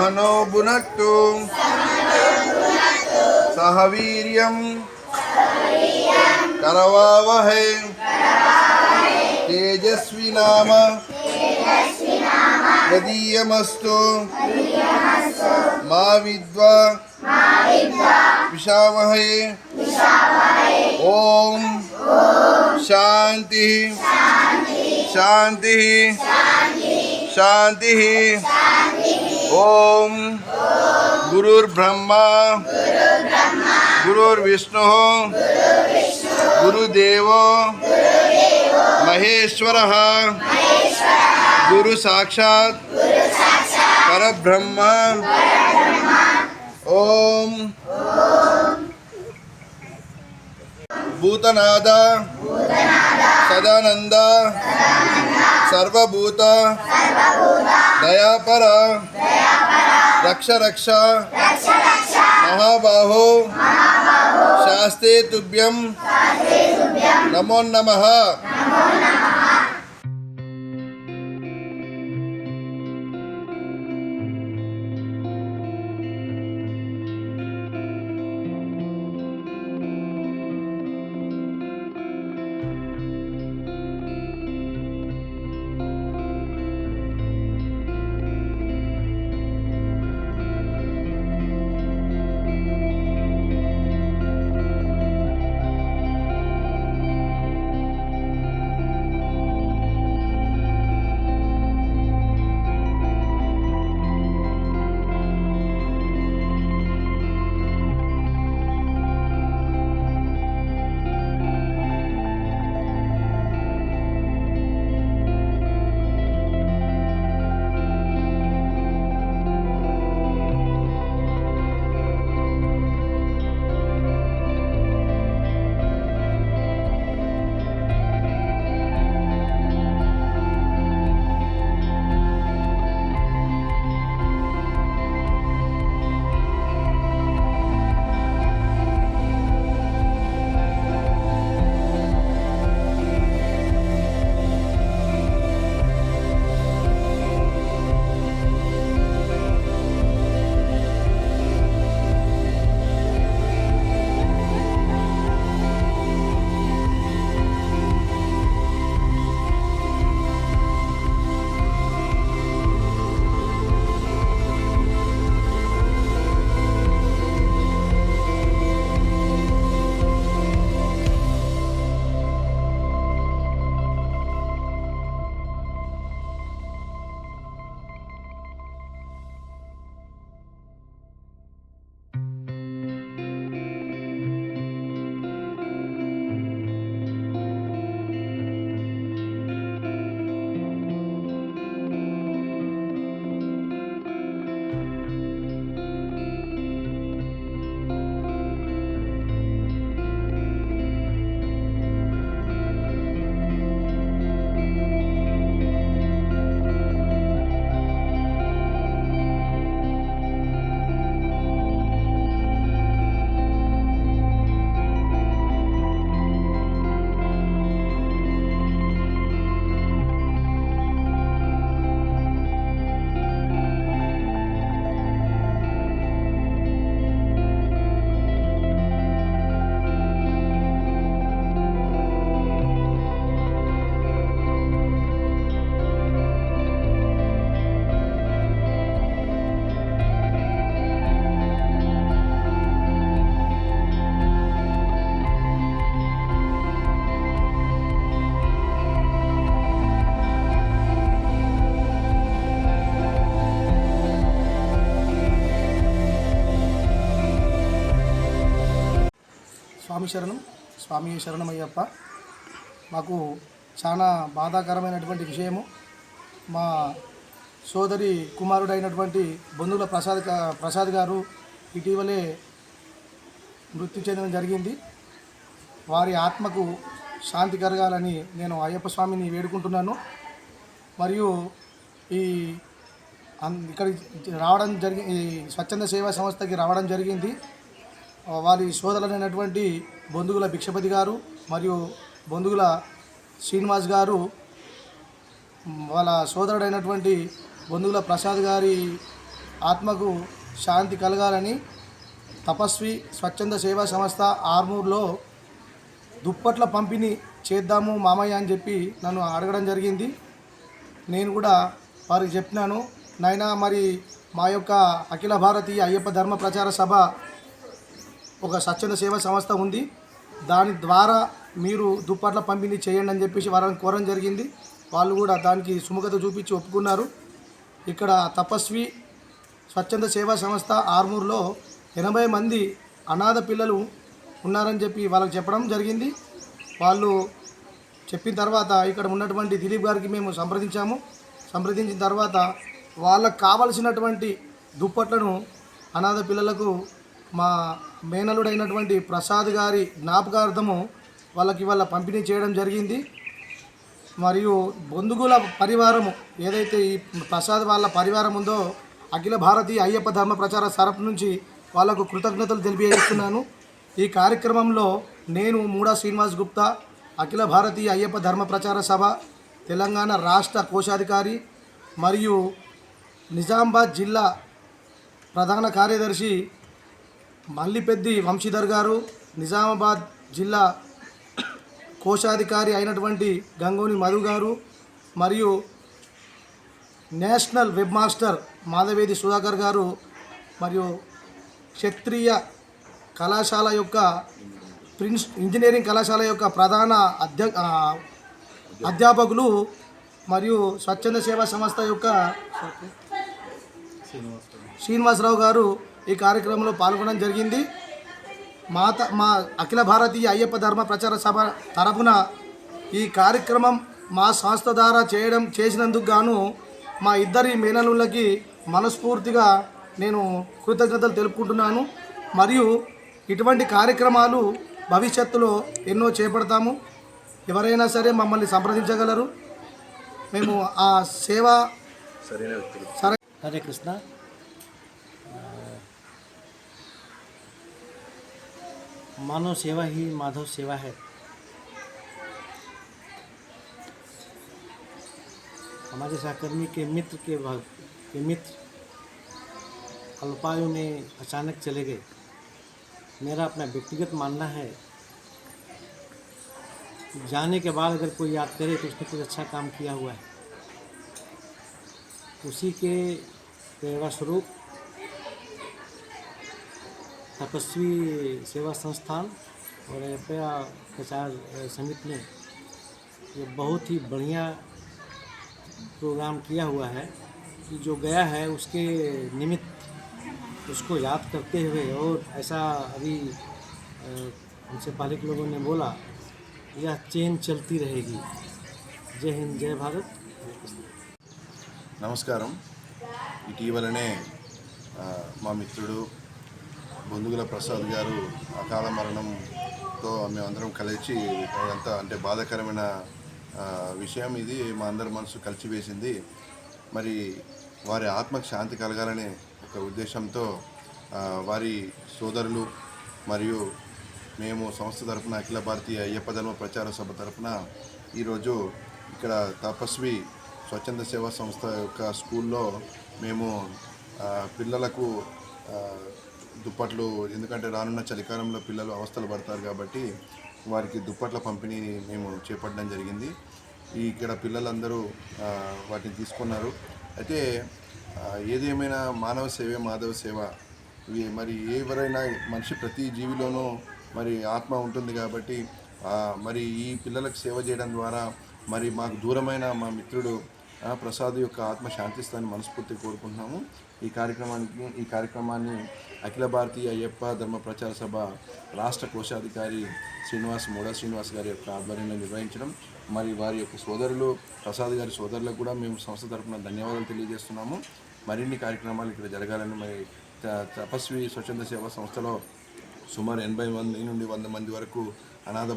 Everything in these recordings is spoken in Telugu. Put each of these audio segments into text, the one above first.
नो भुनक्तु सह वीर्यं करवावहै तेजस्विनाम यदीयमस्तु मा विद्विषावहै। ओम शांति शांति शांति। ओम गुरुर्ब्रह्मा गुरुर्विष्णु गुरुदेवो महेश्वरः गुरु साक्षात् परब्रह्म। ओम भूतनाद सदानंद सर्वभूत दयापर रक्ष रक्ष महाबाहो शास्ते तुभ्यं नमो नमः। స్వామి శరణం, స్వామి శరణమయ్యప్ప. మాకు చాలా బాధాకరమైనటువంటి విషయము. మా సోదరి కుమారుడైనటువంటి బొందుల ప్రసాద్ గారు ఇటీవలే మృతి చెందడం జరిగింది. వారి ఆత్మకు శాంతి కలగాలని నేను అయ్యప్ప స్వామిని వేడుకుంటున్నాను. మరియు ఇక్కడికి రావడం ఈ స్వచ్ఛంద సేవా సంస్థకి రావడం జరిగింది. వారి సోదరులైనటువంటి బొందుగుల భిక్షపతి గారు మరియు బొందుగుల శ్రీనివాస్ గారు వాళ్ళ సోదరుడైనటువంటి బొందుగుల ప్రసాద్ గారి ఆత్మకు శాంతి కలగాలని తపస్వి స్వచ్ఛంద సేవా సంస్థ ఆర్మూర్లో దుప్పట్ల పంపిణీ చేద్దాము మామయ్య అని చెప్పి నన్ను అడగడం జరిగింది. నేను కూడా వారికి చెప్పినాను, నాయనా మరి మా యొక్క అఖిల భారతీయ అయ్యప్ప ధర్మ ప్రచార సభ ఒక స్వచ్ఛంద సేవా సంస్థ ఉంది, దాని ద్వారా మీరు దుప్పట్ల పంపిణీ చేయండి అని చెప్పేసి వారిని కోరడం జరిగింది. వాళ్ళు కూడా దానికి సుముఖత చూపించి ఒప్పుకున్నారు. ఇక్కడ తపస్వి స్వచ్ఛంద సేవా సంస్థ ఆర్మూర్లో 80 మంది అనాథ పిల్లలు ఉన్నారని చెప్పి వాళ్ళకి చెప్పడం జరిగింది. వాళ్ళు చెప్పిన తర్వాత ఇక్కడ ఉన్నటువంటి దిలీప్ గారికి మేము సంప్రదించిన తర్వాత వాళ్ళకు కావలసినటువంటి దుప్పట్లను అనాథ పిల్లలకు మా మేనలుడైనటువంటి ప్రసాద్ గారి జ్ఞాపకార్థము వాళ్ళకి ఇవాళ పంపిణీ చేయడం జరిగింది. మరియు బంధువుల పరివారము ఏదైతే ఈ ప్రసాద్ వాళ్ళ పరివారం ఉందో అఖిల భారతీయ అయ్యప్ప ధర్మ ప్రచార తరపు నుంచి వాళ్ళకు కృతజ్ఞతలు తెలియజేస్తున్నాను. ఈ కార్యక్రమంలో నేను మూడా శ్రీనివాస్ గుప్తా, అఖిల భారతీయ అయ్యప్ప ధర్మ ప్రచార సభ తెలంగాణ రాష్ట్ర కోశాధికారి మరియు నిజామాబాద్ జిల్లా ప్రధాన కార్యదర్శి మల్లిపెద్ది వంశీధర్ గారు, నిజామాబాద్ జిల్లా కోశాధికారి అయినటువంటి గంగోని మధు గారు మరియు నేషనల్ వెబ్ మాస్టర్ మాధవేది సుధాకర్ గారు మరియు క్షత్రియ కళాశాల యొక్క ఇంజనీరింగ్ కళాశాల యొక్క ప్రధాన అధ్యాపకులు మరియు స్వచ్ఛంద సేవా సంస్థ యొక్క శ్రీనివాసరావు గారు ఈ కార్యక్రమంలో పాల్గొనడం జరిగింది. మా అఖిల భారతీయ అయ్యప్ప ధర్మ ప్రచార సభ తరఫున ఈ కార్యక్రమం మా సంస్థ ద్వారా చేసినందుకు గాను మా ఇద్దరి మేనలులకి మనస్ఫూర్తిగా నేను కృతజ్ఞతలు తెలుపుకుంటున్నాను. మరియు ఇటువంటి కార్యక్రమాలు భవిష్యత్తులో ఎన్నో చేపడతాము. ఎవరైనా సరే మమ్మల్ని సంప్రదించగలరు. మేము ఆ సేవ हरे कृष्णा। मानव सेवा ही माधव सेवा है। हमारे सहकर्मी के मित्र अल्पायु में अचानक चले गए। मेरा अपना व्यक्तिगत मानना है, जाने के बाद अगर कोई याद करे तो उसने कुछ अच्छा काम किया हुआ है। उसी के प्रेरणा स्वरूप तपस्वी सेवा संस्थान और अयप्पा प्रचार समिति ने ये बहुत ही बढ़िया प्रोग्राम किया हुआ है कि जो गया है उसके निमित्त उसको याद करते हुए, और ऐसा अभी हमसे पहले के लोगों ने बोला, यह चेन चलती रहेगी। जय हिंद, जय भारत। నమస్కారం. ఇటీవలనే మా మిత్రుడు బొందుగుల ప్రసాద్ గారు అకాల మరణంతో మేమందరం కలిసి అదంతా అంటే బాధాకరమైన విషయం. ఇది మా అందరి మనసు కలిసివేసింది. మరి వారి ఆత్మకు శాంతి కలగాలనే ఒక ఉద్దేశంతో వారి సోదరులు మరియు మేము సంస్థ తరపున అఖిల భారతీయ అయ్యప్ప ధర్మ ప్రచార సభ తరపున ఈరోజు ఇక్కడ తపస్వి స్వచ్ఛంద సేవా సంస్థ యొక్క స్కూల్లో మేము పిల్లలకు దుప్పట్లు, ఎందుకంటే రానున్న చలికాలంలో పిల్లలు అవస్థలు పడతారు కాబట్టి వారికి దుప్పట్ల పంపిణీ మేము చేపట్టడం జరిగింది. ఇక్కడ పిల్లలందరూ వాటిని తీసుకున్నారు. అయితే ఏదేమైనా మానవ సేవే మాధవ సేవ. మరి ఎవరైనా మనిషి ప్రతి జీవిలోనూ మరి ఆత్మ ఉంటుంది కాబట్టి మరి ఈ పిల్లలకు సేవ చేయడం ద్వారా మరి మాకు దూరమైన మా మిత్రుడు ప్రసాద్ యొక్క ఆత్మ శాంతిస్తాన్ని మనస్ఫూర్తిగా కోరుకుంటున్నాము. ఈ కార్యక్రమాన్ని అఖిల భారతీయ అయ్యప్ప ధర్మ ప్రచార సభ రాష్ట్ర కోశాధికారి మూడా శ్రీనివాస్ గారి యొక్క ఆధ్వర్యంలో నిర్వహించడం, మరి వారి యొక్క సోదరులు ప్రసాద్ గారి సోదరులకు కూడా మేము సంస్థ తరఫున ధన్యవాదాలు తెలియజేస్తున్నాము. మరిన్ని కార్యక్రమాలు ఇక్కడ జరగాలని, మరి తపస్వి స్వచ్ఛంద సేవా సంస్థలో సుమారు 80 మంది నుండి 100 మంది వరకు అనాథ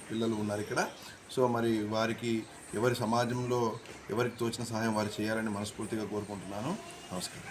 పిల్లలు ఉన్నారు ఇక్కడ. సో మరి వారికి సమాజంలో ఎవరికి తోచిన సహాయం వారు చేయాలని మనస్ఫూర్తిగా కోరుకుంటున్నాను. నమస్కారం.